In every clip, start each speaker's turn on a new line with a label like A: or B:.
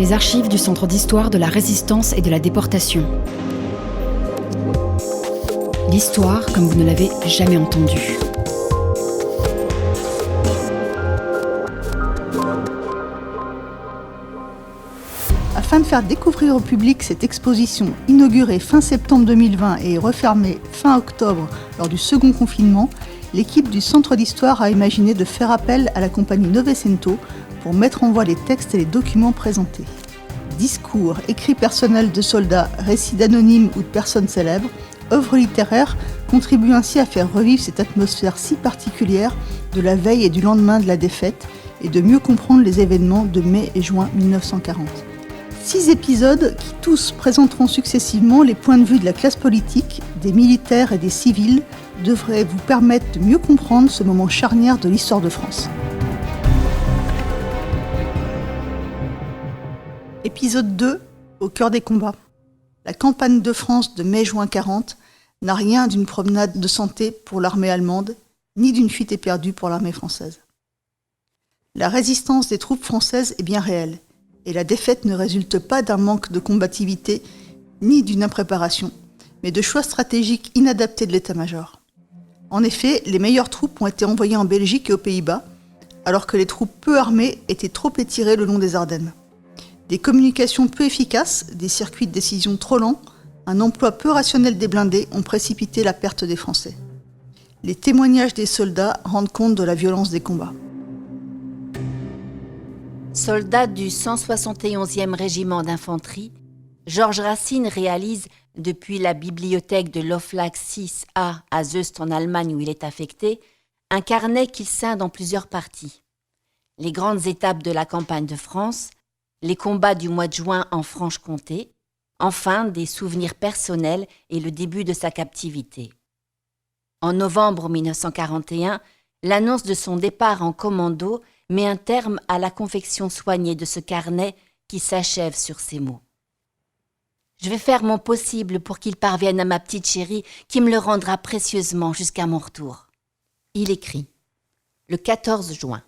A: Les archives du Centre d'histoire de la Résistance et de la Déportation. L'histoire comme vous ne l'avez jamais entendue.
B: Afin de faire découvrir au public cette exposition inaugurée fin septembre 2020 et refermée fin octobre lors du second confinement, l'équipe du Centre d'histoire a imaginé de faire appel à la compagnie Novecento pour mettre en voie les textes et les documents présentés. Discours, écrits personnels de soldats, récits d'anonymes ou de personnes célèbres, œuvres littéraires contribuent ainsi à faire revivre cette atmosphère si particulière de la veille et du lendemain de la défaite et de mieux comprendre les événements de mai et juin 1940. 6 épisodes qui tous présenteront successivement les points de vue de la classe politique, des militaires et des civils devraient vous permettre de mieux comprendre ce moment charnière de l'histoire de France. Épisode 2, au cœur des combats. La campagne de France de mai-juin 40 n'a rien d'une promenade de santé pour l'armée allemande, ni d'une fuite éperdue pour l'armée française. La résistance des troupes françaises est bien réelle, et la défaite ne résulte pas d'un manque de combativité ni d'une impréparation, mais de choix stratégiques inadaptés de l'état-major. En effet, les meilleures troupes ont été envoyées en Belgique et aux Pays-Bas, alors que les troupes peu armées étaient trop étirées le long des Ardennes. Des communications peu efficaces, des circuits de décision trop lents, un emploi peu rationnel des blindés ont précipité la perte des Français. Les témoignages des soldats rendent compte de la violence des combats.
C: Soldat du 171e régiment d'infanterie, Georges Racine réalise, depuis la bibliothèque de l'Hoflag 6A à Zeust en Allemagne où il est affecté, un carnet qu'il scinde en plusieurs parties. Les grandes étapes de la campagne de France, les combats du mois de juin en Franche-Comté, enfin des souvenirs personnels et le début de sa captivité. En novembre 1941, l'annonce de son départ en commando met un terme à la confection soignée de ce carnet qui s'achève sur ces mots. Je vais faire mon possible pour qu'il parvienne à ma petite chérie qui me le rendra précieusement jusqu'à mon retour. Il écrit le 14 juin.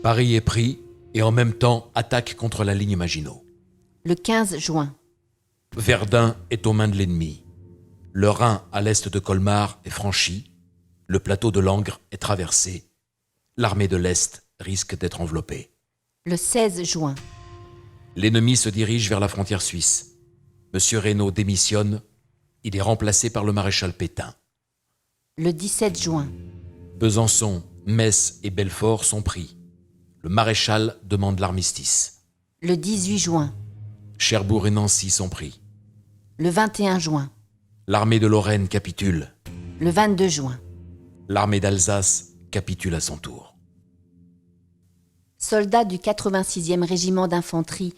D: Paris est pris et en même temps attaque contre la ligne Maginot.
C: Le 15 juin.
D: Verdun est aux mains de l'ennemi. Le Rhin à l'est de Colmar est franchi. Le plateau de Langres est traversé. L'armée de l'Est risque d'être enveloppée.
C: Le 16 juin.
D: L'ennemi se dirige vers la frontière suisse. Monsieur Reynaud démissionne. Il est remplacé par le maréchal Pétain.
C: Le 17 juin.
D: Besançon, Metz et Belfort sont pris. Le maréchal demande l'armistice.
C: Le 18 juin.
D: Cherbourg et Nancy sont pris.
C: Le 21 juin.
D: L'armée de Lorraine capitule.
C: Le 22 juin.
D: L'armée d'Alsace capitule à son tour.
C: Soldat du 86e régiment d'infanterie,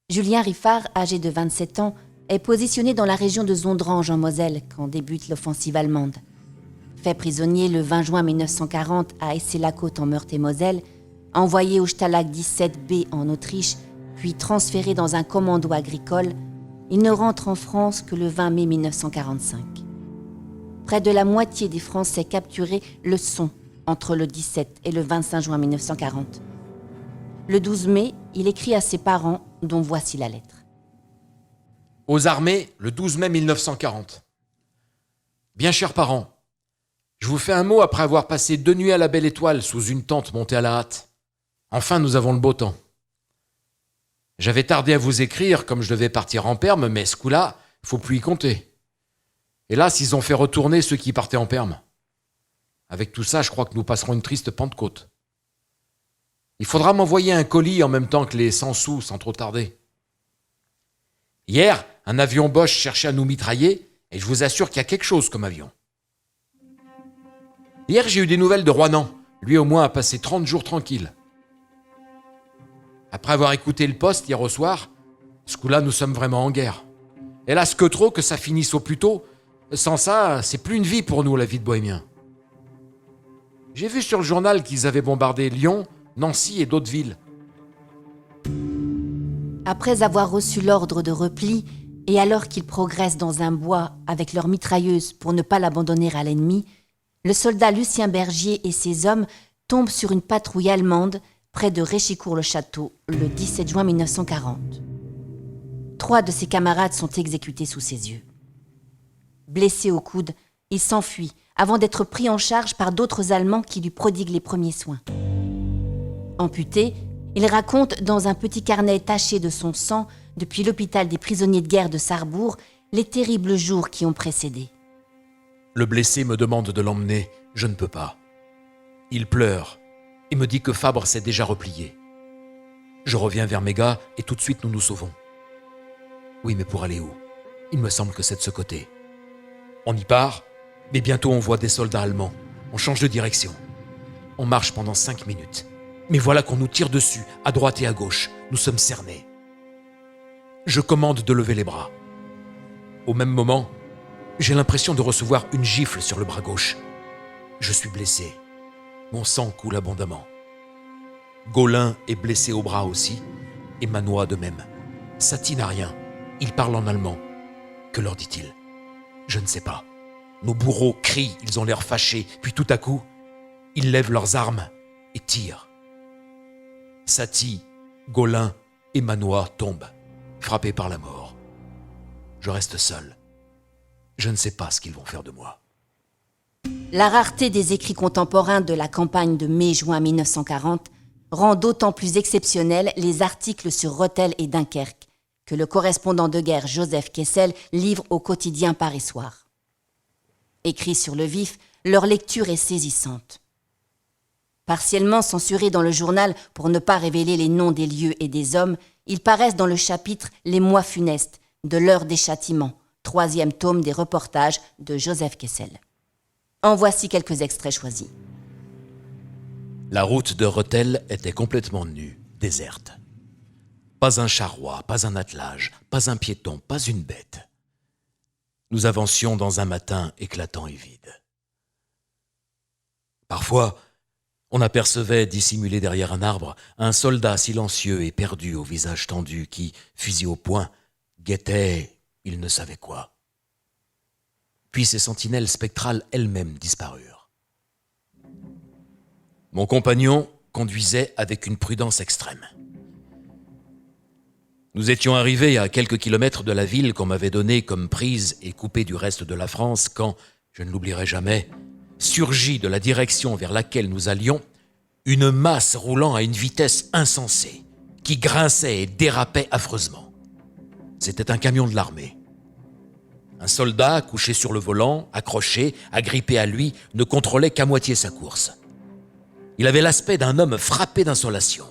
C: Julien Riffard, âgé de 27 ans, est positionné dans la région de Zondrange en Moselle quand débute l'offensive allemande. Fait prisonnier le 20 juin 1940 à Essay-la-Côte en Meurthe-et-Moselle, envoyé au Stalag 17B en Autriche, puis transféré dans un commando agricole, il ne rentre en France que le 20 mai 1945. Près de la moitié des Français capturés le sont entre le 17 et le 25 juin 1940. Le 12 mai, il écrit à ses parents, dont voici la lettre.
D: Aux armées, le 12 mai 1940. Bien chers parents, je vous fais un mot après avoir passé 2 nuits à la Belle Étoile sous une tente montée à la hâte. Enfin, nous avons le beau temps. J'avais tardé à vous écrire comme je devais partir en perme, mais ce coup-là, faut plus y compter. Hélas, ils ont fait retourner ceux qui partaient en perme. Avec tout ça, je crois que nous passerons une triste Pentecôte. Il faudra m'envoyer un colis en même temps que les 100 sous, sans trop tarder. Hier, un avion Bosch cherchait à nous mitrailler, et je vous assure qu'il y a quelque chose comme avion. Hier, j'ai eu des nouvelles de Roinan. Lui, au moins, a passé 30 jours tranquille. Après avoir écouté le poste hier au soir, ce coup-là, nous sommes vraiment en guerre. Hélas, que trop que ça finisse au plus tôt. Sans ça, c'est plus une vie pour nous, la vie de bohémien. J'ai vu sur le journal qu'ils avaient bombardé Lyon, Nancy et d'autres villes.
C: Après avoir reçu l'ordre de repli, et alors qu'ils progressent dans un bois avec leur mitrailleuse pour ne pas l'abandonner à l'ennemi, le soldat Lucien Bergier et ses hommes tombent sur une patrouille allemande près de Réchicourt-le-Château, le 17 juin 1940. 3 de ses camarades sont exécutés sous ses yeux. Blessé au coude, il s'enfuit avant d'être pris en charge par d'autres Allemands qui lui prodiguent les premiers soins. Amputé, il raconte dans un petit carnet taché de son sang, depuis l'hôpital des prisonniers de guerre de Sarrebourg, les terribles jours qui ont précédé.
D: Le blessé me demande de l'emmener, je ne peux pas. Il pleure et me dit que Fabre s'est déjà replié. Je reviens vers mes gars et tout de suite nous nous sauvons. Oui, mais pour aller où? Il me semble que c'est de ce côté. On y part, mais bientôt on voit des soldats allemands. On change de direction. On marche pendant 5 minutes. Mais voilà qu'on nous tire dessus, à droite et à gauche. Nous sommes cernés. Je commande de lever les bras. Au même moment, j'ai l'impression de recevoir une gifle sur le bras gauche. Je suis blessé. Mon sang coule abondamment. Gaulin est blessé au bras aussi, et Manois de même. Satie n'a rien. Il parle en allemand. Que leur dit-il? Je ne sais pas. Nos bourreaux crient, ils ont l'air fâchés, puis tout à coup, ils lèvent leurs armes et tirent. Satie, Gaulin et Manois tombent, frappés par la mort. Je reste seul. Je ne sais pas ce qu'ils vont faire de moi.
C: La rareté des écrits contemporains de la campagne de mai-juin 1940 rend d'autant plus exceptionnels les articles sur Rethel et Dunkerque que le correspondant de guerre Joseph Kessel livre au quotidien Paris Soir. Écrits sur le vif, leur lecture est saisissante. Partiellement censurés dans le journal pour ne pas révéler les noms des lieux et des hommes, ils paraissent dans le chapitre « Les mois funestes » de l'heure des châtiments, 3e tome des reportages de Joseph Kessel. En voici quelques extraits choisis.
D: La route de Rethel était complètement nue, déserte. Pas un charroi, pas un attelage, pas un piéton, pas une bête. Nous avancions dans un matin éclatant et vide. Parfois, on apercevait, dissimulé derrière un arbre, un soldat silencieux et perdu au visage tendu qui, fusil au poing, guettait il ne savait quoi. Puis ces sentinelles spectrales elles-mêmes disparurent. Mon compagnon conduisait avec une prudence extrême. Nous étions arrivés à quelques kilomètres de la ville qu'on m'avait donnée comme prise et coupée du reste de la France quand, je ne l'oublierai jamais, surgit de la direction vers laquelle nous allions une masse roulant à une vitesse insensée, qui grinçait et dérapait affreusement. C'était un camion de l'armée. Un soldat, couché sur le volant, accroché, agrippé à lui, ne contrôlait qu'à moitié sa course. Il avait l'aspect d'un homme frappé d'insolation.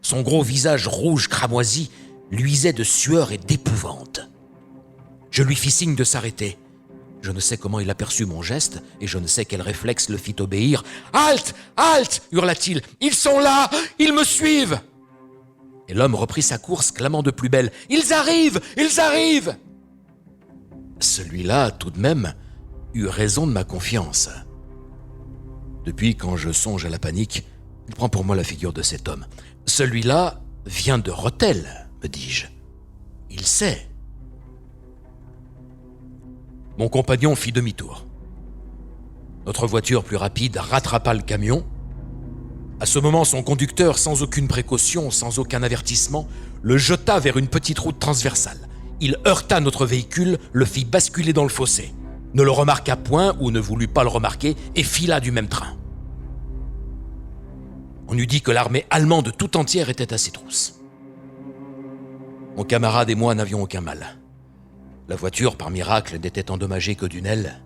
D: Son gros visage rouge cramoisi luisait de sueur et d'épouvante. Je lui fis signe de s'arrêter. Je ne sais comment il aperçut mon geste et je ne sais quel réflexe le fit obéir. « Halte! Halte !» hurla-t-il. « Ils sont là! Ils me suivent !» Et l'homme reprit sa course, clamant de plus belle. « Ils arrivent! Ils arrivent !» Celui-là, tout de même, eut raison de ma confiance. Depuis, quand je songe à la panique, il prend pour moi la figure de cet homme. « Celui-là vient de Rethel, me dis-je. Il sait. » Mon compagnon fit demi-tour. Notre voiture plus rapide rattrapa le camion. À ce moment, son conducteur, sans aucune précaution, sans aucun avertissement, le jeta vers une petite route transversale. Il heurta notre véhicule, le fit basculer dans le fossé, ne le remarqua point ou ne voulut pas le remarquer et fila du même train. On eût dit que l'armée allemande tout entière était à ses trousses. Mon camarade et moi n'avions aucun mal. La voiture, par miracle, n'était endommagée que d'une aile,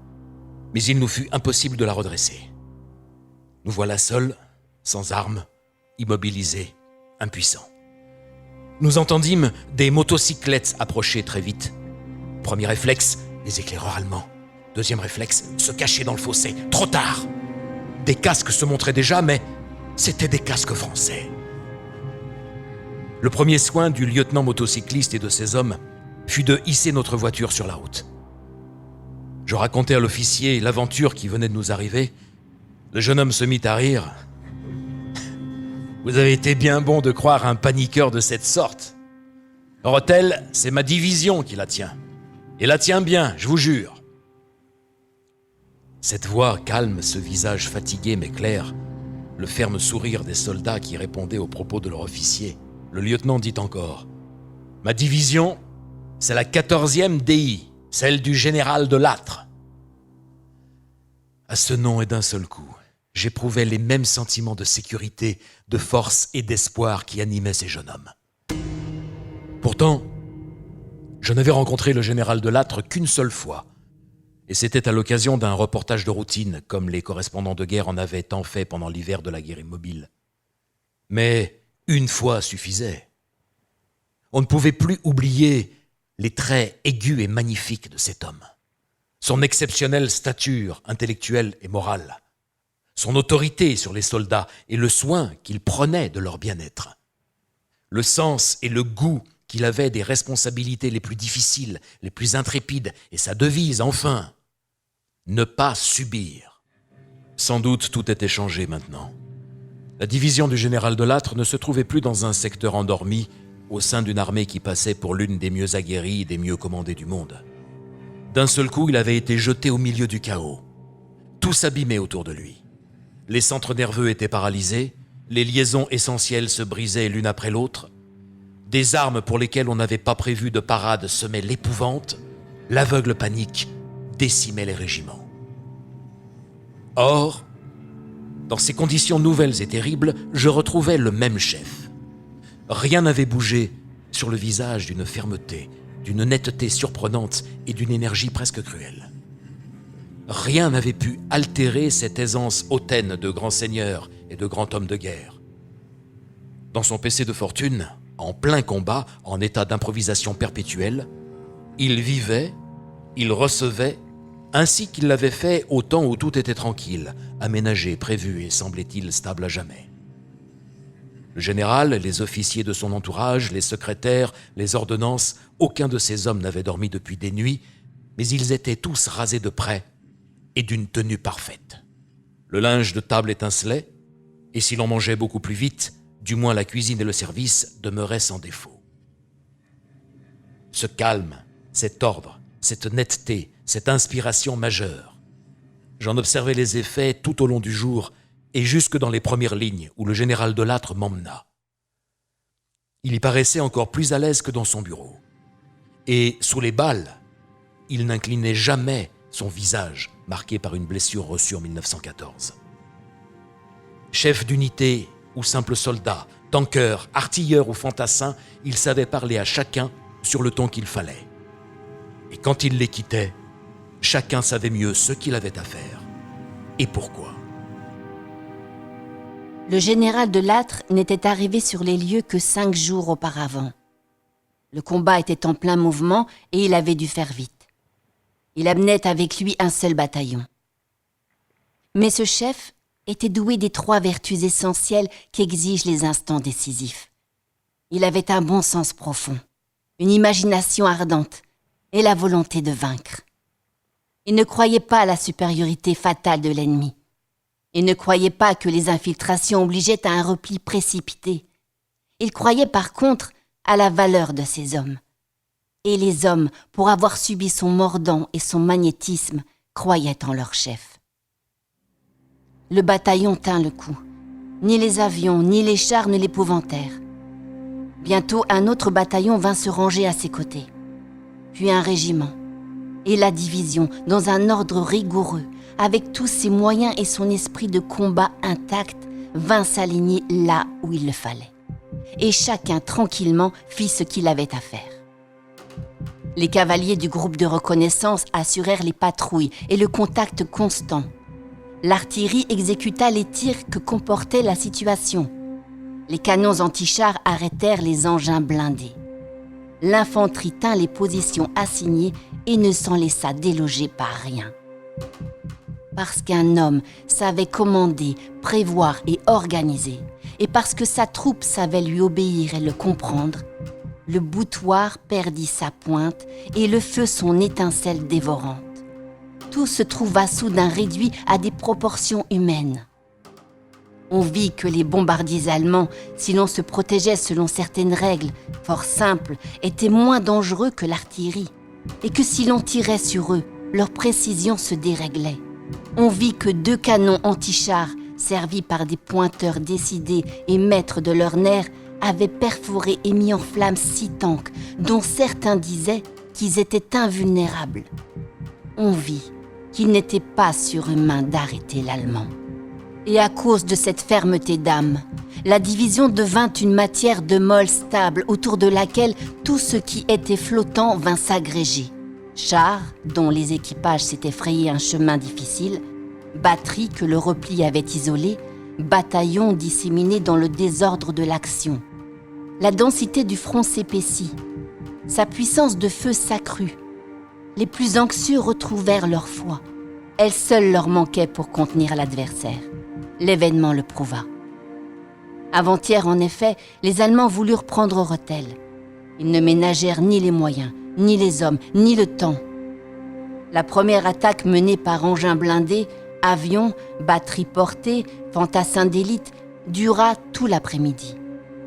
D: mais il nous fut impossible de la redresser. Nous voilà seuls, sans armes, immobilisés, impuissants. Nous entendîmes des motocyclettes approcher très vite. Premier réflexe, les éclaireurs allemands. Deuxième réflexe, se cacher dans le fossé. Trop tard! Des casques se montraient déjà, mais c'étaient des casques français. Le premier soin du lieutenant motocycliste et de ses hommes fut de hisser notre voiture sur la route. Je racontai à l'officier l'aventure qui venait de nous arriver. Le jeune homme se mit à rire. « Vous avez été bien bon de croire un paniqueur de cette sorte. Rethel, c'est ma division qui la tient. Et la tient bien, je vous jure. » Cette voix calme, ce visage fatigué mais clair, le ferme sourire des soldats qui répondaient aux propos de leur officier, le lieutenant dit encore « Ma division, c'est la 14e DI, celle du général de Lattre. » À ce nom et d'un seul coup, j'éprouvais les mêmes sentiments de sécurité, de force et d'espoir qui animaient ces jeunes hommes. Pourtant, je n'avais rencontré le général de Lattre qu'une seule fois, et c'était à l'occasion d'un reportage de routine, comme les correspondants de guerre en avaient tant fait pendant l'hiver de la guerre immobile. Mais une fois suffisait. On ne pouvait plus oublier les traits aigus et magnifiques de cet homme, son exceptionnelle stature intellectuelle et morale, son autorité sur les soldats et le soin qu'il prenait de leur bien-être, le sens et le goût qu'il avait des responsabilités les plus difficiles, les plus intrépides, et sa devise, enfin, ne pas subir. Sans doute tout était changé maintenant. La division du général de Lattre ne se trouvait plus dans un secteur endormi au sein d'une armée qui passait pour l'une des mieux aguerries et des mieux commandées du monde. D'un seul coup, il avait été jeté au milieu du chaos. Tout s'abîmait autour de lui. Les centres nerveux étaient paralysés, les liaisons essentielles se brisaient l'une après l'autre, des armes pour lesquelles on n'avait pas prévu de parade semaient l'épouvante, l'aveugle panique décimait les régiments. Or, dans ces conditions nouvelles et terribles, je retrouvais le même chef. Rien n'avait bougé sur le visage d'une fermeté, d'une netteté surprenante et d'une énergie presque cruelle. Rien n'avait pu altérer cette aisance hautaine de grand seigneur et de grand homme de guerre. Dans son PC de fortune, en plein combat, en état d'improvisation perpétuelle, il vivait, il recevait, ainsi qu'il l'avait fait au temps où tout était tranquille, aménagé, prévu et semblait-il stable à jamais. Le général, les officiers de son entourage, les secrétaires, les ordonnances, aucun de ces hommes n'avait dormi depuis des nuits, mais ils étaient tous rasés de près et d'une tenue parfaite. Le linge de table étincelait, et si l'on mangeait beaucoup plus vite, du moins la cuisine et le service demeuraient sans défaut. Ce calme, cet ordre, cette netteté, cette inspiration majeure, j'en observais les effets tout au long du jour et jusque dans les premières lignes où le général de Lattre m'emmena. Il y paraissait encore plus à l'aise que dans son bureau. Et sous les balles, il n'inclinait jamais son visage marqué par une blessure reçue en 1914. Chef d'unité ou simple soldat, tanqueur, artilleur ou fantassin, il savait parler à chacun sur le ton qu'il fallait. Et quand il les quittait, chacun savait mieux ce qu'il avait à faire et pourquoi.
C: Le général de Lattre n'était arrivé sur les lieux que 5 jours auparavant. Le combat était en plein mouvement et il avait dû faire vite. Il amenait avec lui un seul bataillon. Mais ce chef était doué des 3 vertus essentielles qu'exigent les instants décisifs. Il avait un bon sens profond, une imagination ardente et la volonté de vaincre. Il ne croyait pas à la supériorité fatale de l'ennemi. Il ne croyait pas que les infiltrations obligeaient à un repli précipité. Il croyait par contre à la valeur de ces hommes. Et les hommes, pour avoir subi son mordant et son magnétisme, croyaient en leur chef. Le bataillon tint le coup. Ni les avions, ni les chars ne l'épouvantèrent. Bientôt, un autre bataillon vint se ranger à ses côtés. Puis un régiment. Et la division, dans un ordre rigoureux, avec tous ses moyens et son esprit de combat intact, vint s'aligner là où il le fallait. Et chacun, tranquillement, fit ce qu'il avait à faire. Les cavaliers du groupe de reconnaissance assurèrent les patrouilles et le contact constant. L'artillerie exécuta les tirs que comportait la situation. Les canons antichars arrêtèrent les engins blindés. L'infanterie tint les positions assignées et ne s'en laissa déloger par rien. Parce qu'un homme savait commander, prévoir et organiser, et parce que sa troupe savait lui obéir et le comprendre, le boutoir perdit sa pointe et le feu son étincelle dévorante. Tout se trouva soudain réduit à des proportions humaines. On vit que les bombardiers allemands, si l'on se protégeait selon certaines règles, fort simples, étaient moins dangereux que l'artillerie, et que si l'on tirait sur eux, leur précision se déréglait. On vit que 2 canons antichars servis par des pointeurs décidés et maîtres de leurs nerfs, avaient perforé et mis en flamme 6 tanks, dont certains disaient qu'ils étaient invulnérables. On vit qu'il n'était pas surhumain d'arrêter l'Allemand. Et à cause de cette fermeté d'âme, la division devint une matière de molle stable autour de laquelle tout ce qui était flottant vint s'agréger. Chars, dont les équipages s'étaient frayé un chemin difficile, batteries que le repli avait isolées, bataillons disséminés dans le désordre de l'action. La densité du front s'épaissit, sa puissance de feu s'accrut. Les plus anxieux retrouvèrent leur foi. Elle seule leur manquait pour contenir l'adversaire. L'événement le prouva. Avant-hier, en effet, les Allemands voulurent prendre Rethel. Ils ne ménagèrent ni les moyens, ni les hommes, ni le temps. La première attaque menée par engins blindés, avions, batteries portées, fantassins d'élite, dura tout l'après-midi.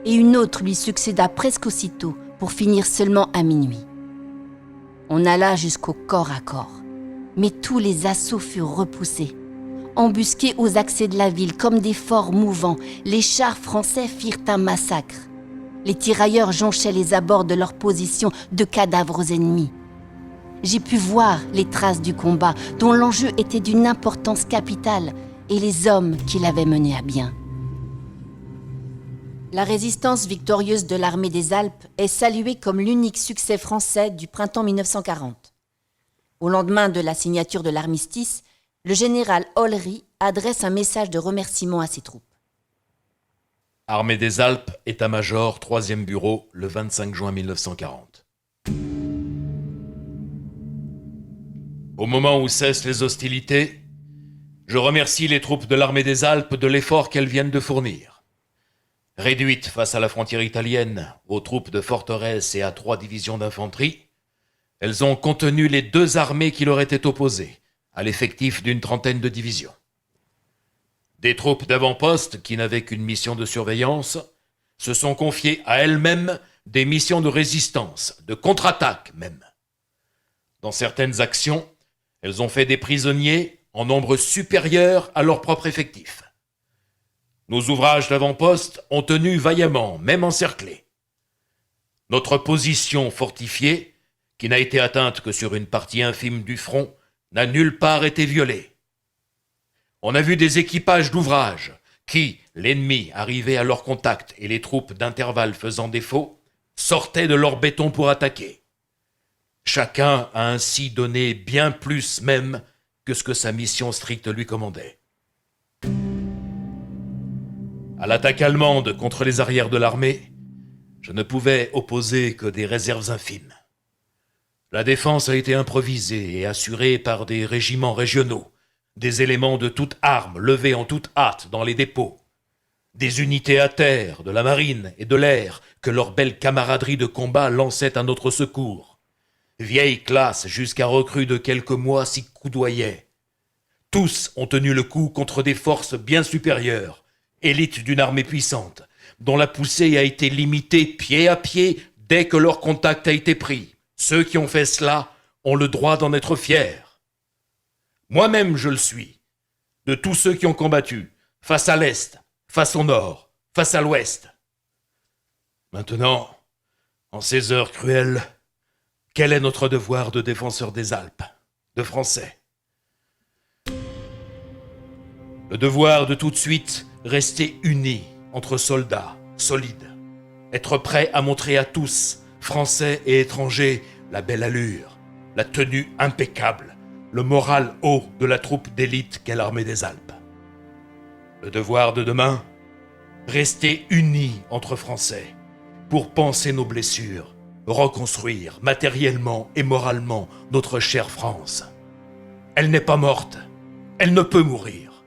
C: Et une autre lui succéda presque aussitôt, pour finir seulement à minuit. On alla jusqu'au corps à corps, mais tous les assauts furent repoussés. Embusqués aux accès de la ville comme des forts mouvants, les chars français firent un massacre. Les tirailleurs jonchaient les abords de leurs positions de cadavres ennemis. J'ai pu voir les traces du combat, dont l'enjeu était d'une importance capitale, et les hommes qui l'avaient mené à bien. La résistance victorieuse de l'armée des Alpes est saluée comme l'unique succès français du printemps 1940. Au lendemain de la signature de l'armistice, le général Olry adresse un message de remerciement à ses troupes.
D: Armée des Alpes, état-major, 3e bureau, le 25 juin 1940. Au moment où cessent les hostilités, je remercie les troupes de l'armée des Alpes de l'effort qu'elles viennent de fournir. Réduites face à la frontière italienne, aux troupes de forteresse et à 3 divisions d'infanterie, elles ont contenu les 2 armées qui leur étaient opposées, à l'effectif d'une 30aine de divisions. Des troupes d'avant-poste qui n'avaient qu'une mission de surveillance se sont confiées à elles-mêmes des missions de résistance, de contre-attaque même. Dans certaines actions, elles ont fait des prisonniers en nombre supérieur à leur propre effectif. Nos ouvrages d'avant-poste ont tenu vaillamment, même encerclés. Notre position fortifiée, qui n'a été atteinte que sur une partie infime du front, n'a nulle part été violée. On a vu des équipages d'ouvrages qui, l'ennemi arrivé à leur contact et les troupes d'intervalle faisant défaut, sortaient de leur béton pour attaquer. Chacun a ainsi donné bien plus même que ce que sa mission stricte lui commandait. À l'attaque allemande contre les arrières de l'armée, je ne pouvais opposer que des réserves infimes. La défense a été improvisée et assurée par des régiments régionaux, des éléments de toute arme levés en toute hâte dans les dépôts, des unités à terre de la marine et de l'air que leur belle camaraderie de combat lançait à notre secours. Vieille classe jusqu'à recrues de quelques mois s'y coudoyaient. Tous ont tenu le coup contre des forces bien supérieures, élite d'une armée puissante, dont la poussée a été limitée pied à pied dès que leur contact a été pris. Ceux qui ont fait cela ont le droit d'en être fiers. Moi-même, je le suis, de tous ceux qui ont combattu, face à l'Est, face au Nord, face à l'Ouest. Maintenant, en ces heures cruelles, quel est notre devoir de défenseurs des Alpes, de Français ? Le devoir de tout de suite rester unis entre soldats, solides, être prêts à montrer à tous, Français et étrangers, la belle allure, la tenue impeccable, le moral haut de la troupe d'élite qu'est l'armée des Alpes. Le devoir de demain, rester unis entre Français pour panser nos blessures, reconstruire matériellement et moralement notre chère France. Elle n'est pas morte, elle ne peut mourir.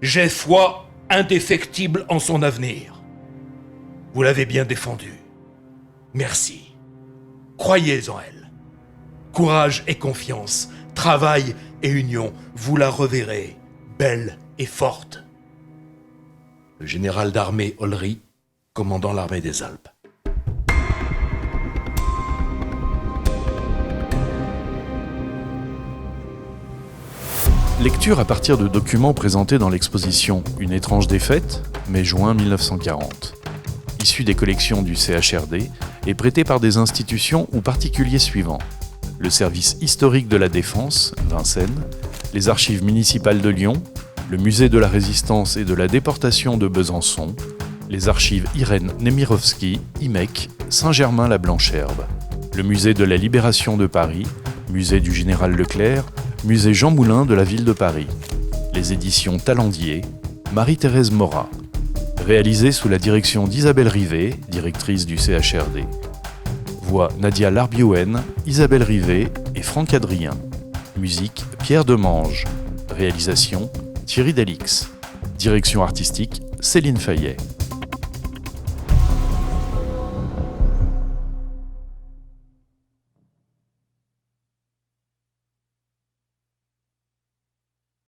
D: J'ai foi indéfectible en son avenir. Vous l'avez bien défendue. Merci. Croyez en elle. Courage et confiance, travail et union, vous la reverrez, belle et forte. Le général d'armée Olry, commandant l'armée des Alpes.
E: Lecture à partir de documents présentés dans l'exposition Une étrange défaite, mai-juin 1940. Issus des collections du CHRD et prêtés par des institutions ou particuliers suivants. Le service historique de la Défense, Vincennes, les archives municipales de Lyon, le musée de la Résistance et de la déportation de Besançon, les archives Irène Nemirovsky, IMEC, Saint-Germain-la-Blancherbe, le musée de la Libération de Paris, musée du Général Leclerc, musée Jean Moulin de la ville de Paris, les éditions Talendier, Marie-Thérèse Morat, réalisé sous la direction d'Isabelle Rivet, directrice du CHRD. Voix Nadia Larbiouen, Isabelle Rivet et Franck Adrien. Musique Pierre Demange. Réalisation Thierry Delix. Direction artistique Céline Fayet.